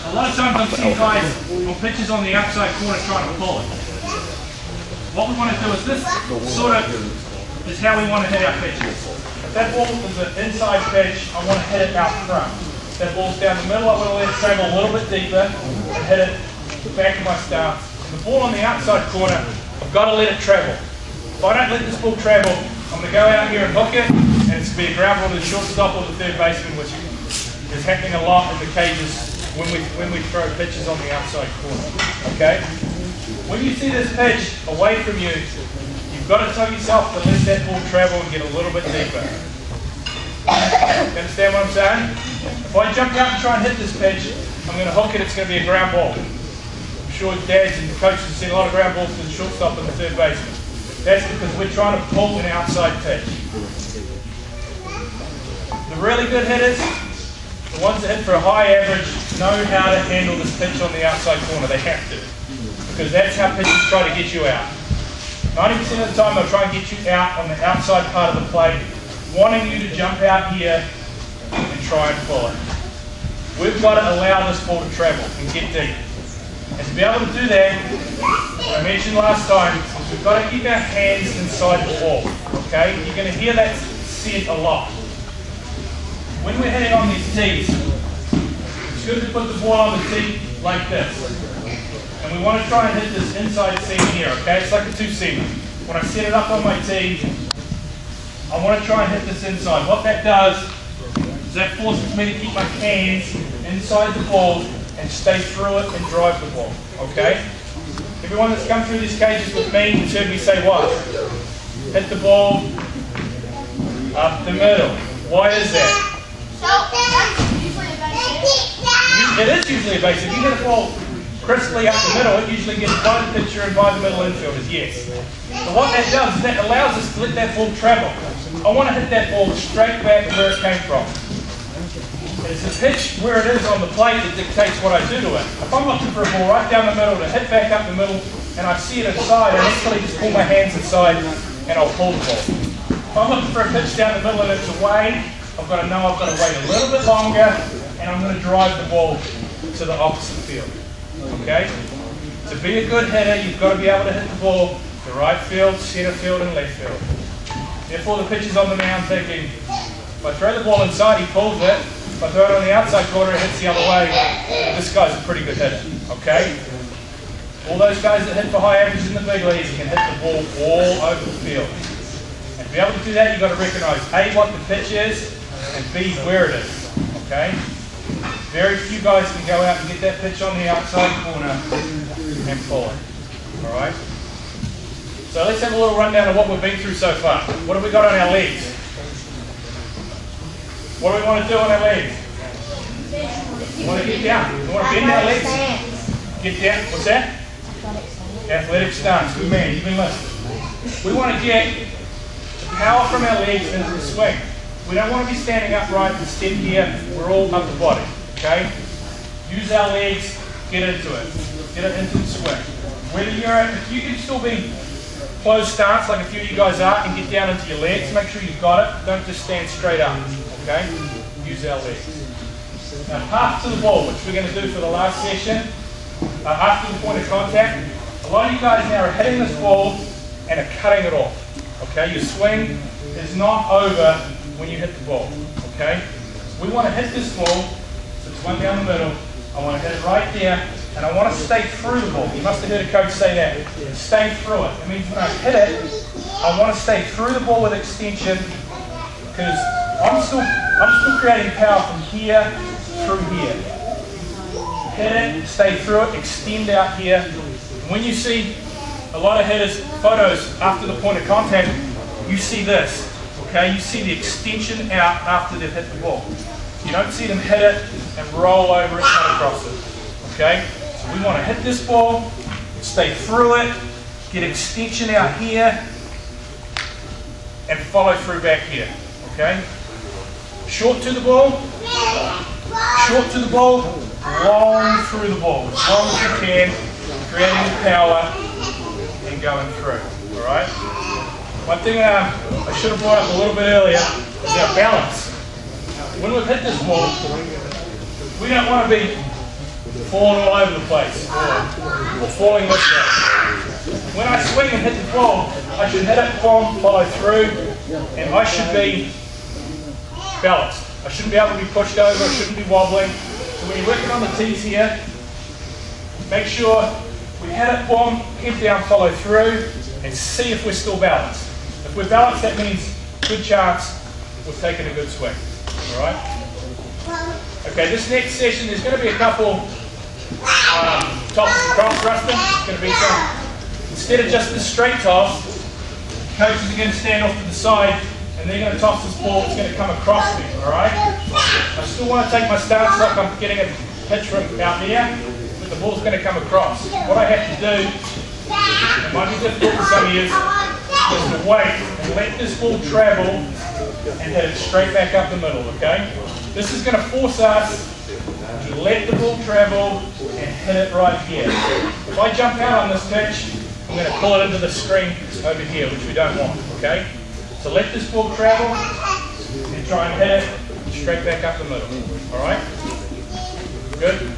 A lot of times I'm seeing guys on pitches on the outside corner trying to pull it. What we want to do is this sort of is how we want to hit our pitches. If that ball is an inside pitch, I want to hit it out front. If that ball's down the middle, I want to let it travel a little bit deeper and hit it back of my stance. And the ball on the outside corner, I've got to let it travel. If I don't let this ball travel, I'm going to go out here and hook it, and it's going to be a ground ball to the shortstop or the third baseman, which is happening a lot in the cages when we throw pitches on the outside corner. Okay? When you see this pitch away from you, you've got to tell yourself to let that ball travel and get a little bit deeper. You understand what I'm saying? If I jump out and try and hit this pitch, I'm going to hook it, it's going to be a ground ball. I'm sure dads and coaches have seen a lot of ground balls to the shortstop and the third baseman. That's because we're trying to pull an outside pitch. The really good hitters, the ones that hit for a high average, know how to handle this pitch on the outside corner. They have to. Because that's how pitchers try to get you out. 90% of the time they'll try and get you out on the outside part of the plate, wanting you to jump out here and try and pull it. We've got to allow this ball to travel and get deep. And to be able to do that, what I mentioned last time, we've got to keep our hands inside the ball. Okay? You're going to hear that said a lot. When we're hitting on these tees, it's good to put the ball on the tee like this. And we want to try and hit this inside seam here, okay? It's like a two-seamer. When I set it up on my tee, I want to try and hit this inside. What that does is that forces me to keep my hands inside the ball and stay through it and drive the ball, okay? Everyone that's come through these cages with me has heard me say what? Hit the ball up the middle. Why is that? It is usually a base. If you hit a ball crisply up the middle, it usually gets by the pitcher and by the middle infielders, yes. But what that does is that allows us to let that ball travel. I want to hit that ball straight back where it came from. It's the pitch where it is on the plate that dictates what I do to it. If I'm looking for a ball right down the middle to hit back up the middle and I see it inside, I instantly just pull my hands inside and I'll pull the ball. If I'm looking for a pitch down the middle and it's away, I've got to know I've got to wait a little bit longer and I'm going to drive the ball to the opposite field. Okay? To be a good hitter, you've got to be able to hit the ball to right field, center field, and left field. Therefore, the pitcher's on the mound thinking, if I throw the ball inside, he pulls it. If I throw it on the outside corner, it hits the other way. This guy's a pretty good hitter. Okay? All those guys that hit for high averages in the big leagues can hit the ball all over the field. And to be able to do that, you've got to recognize A, what the pitch is, and B, where it is. Okay? Very few guys can go out and get that pitch on the outside corner and pull it. Alright? So let's have a little rundown of what we've been through so far. What have we got on our legs? What do we want to do on our legs? We want to get down. We want to bend our legs. Get down. What's that? Athletic stance. Good man. You've been listening. We want to get the power from our legs into the swing. We don't want to be standing upright and stem here. We're all upper body. Okay? Use our legs. Get into it. Get it into the swing. Whether if you can still be closed stance like a few of you guys are and get down into your legs, make sure you've got it. Don't just stand straight up. Okay? Use our legs. Now, pass to the ball, which we're going to do for the last session. After the point of contact, a lot of you guys now are hitting this ball and are cutting it off. Okay? Your swing is not over when you hit the ball. Okay? We want to hit this ball, so it's one down the middle. I want to hit it right there, and I want to stay through the ball. You must have heard a coach say that. Stay through it. It means when I hit it, I want to stay through the ball with extension, because I'm still creating power from here through here. Hit it, stay through it, extend out here. And when you see a lot of hitters' photos after the point of contact, you see this. Okay, you see the extension out after they've hit the ball. You don't see them hit it and roll over it, cut across it. Okay, so we want to hit this ball, stay through it, get extension out here, and follow through back here. Okay, short to the ball, long through the ball, as long as you can, creating the power and going through. All right. One thing I should have brought up a little bit earlier is our balance. When we've hit this ball, we don't want to be falling all over the place, or falling this way. When I swing and hit the ball, I should hit it, follow through, and I should be balanced. I shouldn't be able to be pushed over, I shouldn't be wobbling. So when you're working on the tees here, make sure we hit it, boom, head down, follow through, and see if we're still balanced. If we're balanced, that means good chance we're taking a good swing. Alright? Okay, this next session, there's going to be a couple toss and cross thrusting. It's going to be some, instead of just the straight toss, coaches are going to stand off to the side and they're going to toss this ball. It's going to come across me. Alright? I still want to take my stance like I'm getting a pitch from out there, but the ball's going to come across. What I have to do, it might be difficult for some of you, is to wait and let this ball travel and hit it straight back up the middle, okay? This is going to force us to let the ball travel and hit it right here. If I jump out on this pitch, I'm going to pull it into the screen over here, which we don't want, okay? So let this ball travel and try and hit it straight back up the middle, alright? Good?